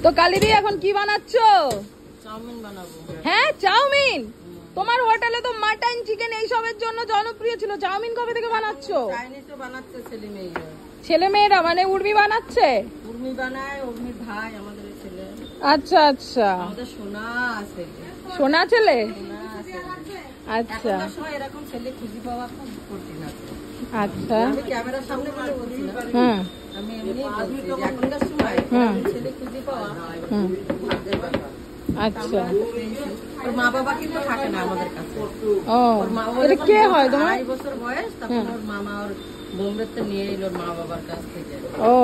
তো কালিদি এখন কি বানাচ্ছো? চাউমিন বানাবো। হ্যাঁ চাউমিন। তোমার হোটেলে তো মাটন চিকেন এইসবের জন্য জনপ্রিয় ছিল, চাউমিন কবে থেকে বানাচ্ছো? চাইনিজও বানাচ্ছে ছেলে মেয়েরা। ছেলে মেয়েরা মানে উর্মি বানাচ্ছে? উর্মি বানায়, উর্মির ভাই আমাদের ছেলে। আচ্ছা আচ্ছা, আমাদের সোনা আছে। সোনা ছেলে? সোনা আছে। আচ্ছা এখনকার সময় এরকম ছেলে খুঁজে পাওয়া খুব কঠিন আছে। আচ্ছা আমি ক্যামেরার সামনে বলে বলছি না, হুম আমি এমনি বলছি যে এখনকার সময় ছেলে খুঁজে পাওয়া হুম ভাগ্যের ব্যাপার। আচ্ছা। ওর মা বাবা কিন্তু থাকে না আমাদের কাছে। ও এটা কে হয় তোমার? 2 বছর বয়স, তখন ওর মামা ওর বোম্বেতে নিয়ে এলো ওর মা বাবার কাছ থেকে। ও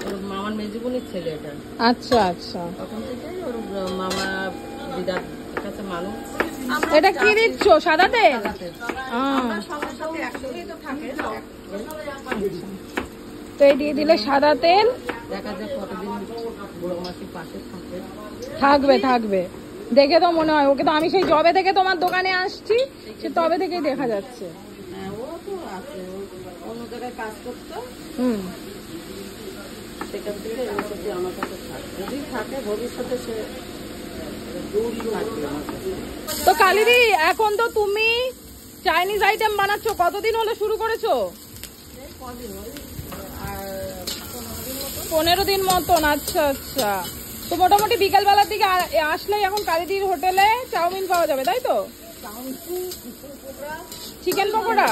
ওর মামার মেজুবনির ছেলে এটা। আচ্ছা আচ্ছা। তখন থেকে ওর মামা দিদার কাছে মানুষ। এটা কি দিচ্ছ? সাদা তেল? আমরা সবার সাথে একসঙ্গেই তো থাকে। তো এই দিয়ে দিলে সাদা তেল। দেখা যায় কতদিন বড় মাসির পাশে থাকে। থাকবে থাকবে, দেখে তো মনে হয়। ওকে তো আমি সেই জবে থেকে তোমার দোকানে আসছি, সে তবে থেকেই দেখা যাচ্ছে। হ্যাঁ, ও তো আছে, অন্য জায়গায় কাজ করতো, হুম সেখান থেকে ওর সাথে আমার কাছে থাকে। যদি থাকে ভবিষ্যতে সে থাকবে আমার কাছে। তো কালিদি এখন তো তুমি চাইনিজ আইটেম বানাচ্ছ, কতদিন হলো শুরু করেছো? কদিন ওই আর 15 দিন মতন। আচ্ছা আচ্ছা। তো মোটামুটি বিকাল বেলার দিকে আসলেই এখন কালিদির হোটেলে চাউমিন পাওয়া যাবে, তাই তো? চিকেন পকোড়া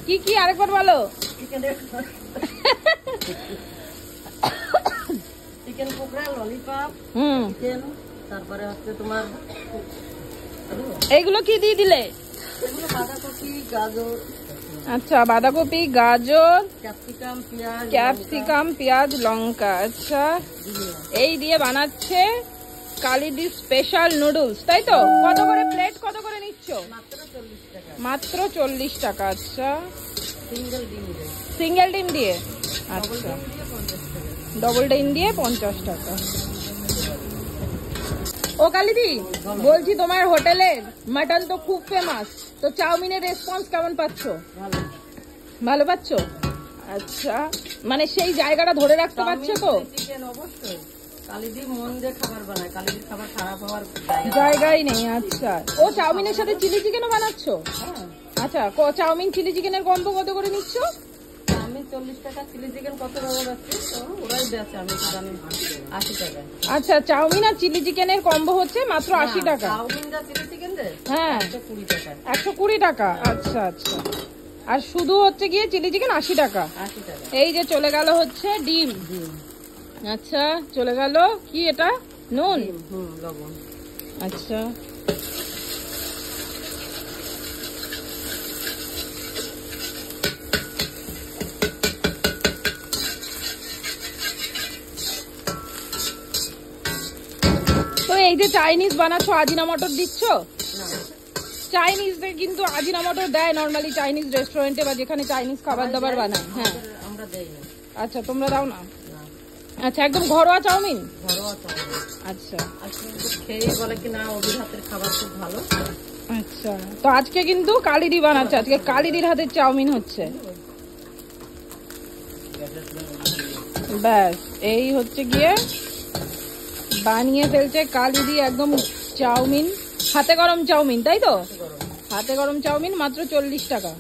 কি কি আরেকবার বলো। চিকেন পকোড়া, ললিপপ, চিকেন, তারপরে হচ্ছে তোমার এইগুলো কি দিয়ে দিলে? এগুলো বাঁধাকপি, গাজর। আচ্ছা, বাঁধাকপি, গাজর, ক্যাপসিকাম, পেঁয়াজ, ক্যাপসিকাম, পেঁয়াজ, লঙ্কা। আচ্ছা, এই দিয়ে বানাচ্ছে কালিদি স্পেশাল নুডলস, তাই তো? কত করে প্লেট, কত করে নিচ্ছ? মাত্র 40 টাকা। মাত্র 40 টাকা। আচ্ছা, সিঙ্গেল ডিম দিয়ে। সিঙ্গেল ডিম দিয়ে? আচ্ছা, ডবল ডিম দিয়ে 50 টাকা। ও কালিদি, বলছি তোমার হোটেলের মাটন তো খুব ফেমাস, তো চাউমিনের রেসপন্স কেমন পাচ্ছ? ভালো। ভালো পাচ্ছ? আচ্ছা, মানে সেই জায়গাটা ধরে রাখতে পারছো তো? চিকেন অবশ্যই। কালিদি মন দিয়ে খাবার বানায়, কালিদির খাবার খারাপ হওয়ার জায়গাই নেই। আচ্ছা, ও চাউমিনের সাথে চিলি চিকেনও বানাচ্ছ? হ্যাঁ। আচ্ছা, চাউমিন চিলি চিকেনের কম্বো কত করে নিচ্ছ? চাউমিন 40 টাকা, চিলি চিকেন কত টাকা যাচ্ছে? ওরাই বেচে, আমি তো জানি 80 টাকা। আচ্ছা, চাউমিন আর চিলি চিকেনের কম্বো হচ্ছে মাত্র 80 টাকা। চাউমিন যা চিলি চিকেন রে, হ্যাঁ 120 টাকা। 120 টাকা। আচ্ছা আচ্ছা। আর শুধু হচ্ছে গিয়ে চিলি চিকেন 80 টাকা। 80 টাকা। এই যে চলে গেল হচ্ছে ডিম। আচ্ছা, চলে গেল কি এটা? নুন? লবণ। আচ্ছা, তো এই যে চাইনিজ বানাচ্ছ, আজিনা মটর দিচ্ছ? চাইনিজ কিন্তু আজিনা মটর দেয় নরমালি চাইনিজ রেস্টুরেন্টে বা যেখানে চাইনিজ খাবার দাবার বানায়। হ্যাঁ, আমরা দেই না। আচ্ছা, তোমরা দাও না? আচ্ছা, একদম ঘরোয়া চাউমিন? ঘরোয়া চাউমিন। আচ্ছা আজকে খেয়ে বলে কি না ওদের হাতের খাবার খুব ভালো। আচ্ছা, তো আজকে কিন্তু কালিদি বানাচ্ছে, আজকে কালিদির হাতের চাউমিন হচ্ছে। ব্যাস, এই হচ্ছে গিয়ে বানিয়ে ফেলছে কালিদি একদম চাউমিন, হাতে গরম চাউমিন, তাই তো? হাতে গরম চাউমিন মাত্র 40 টাকা।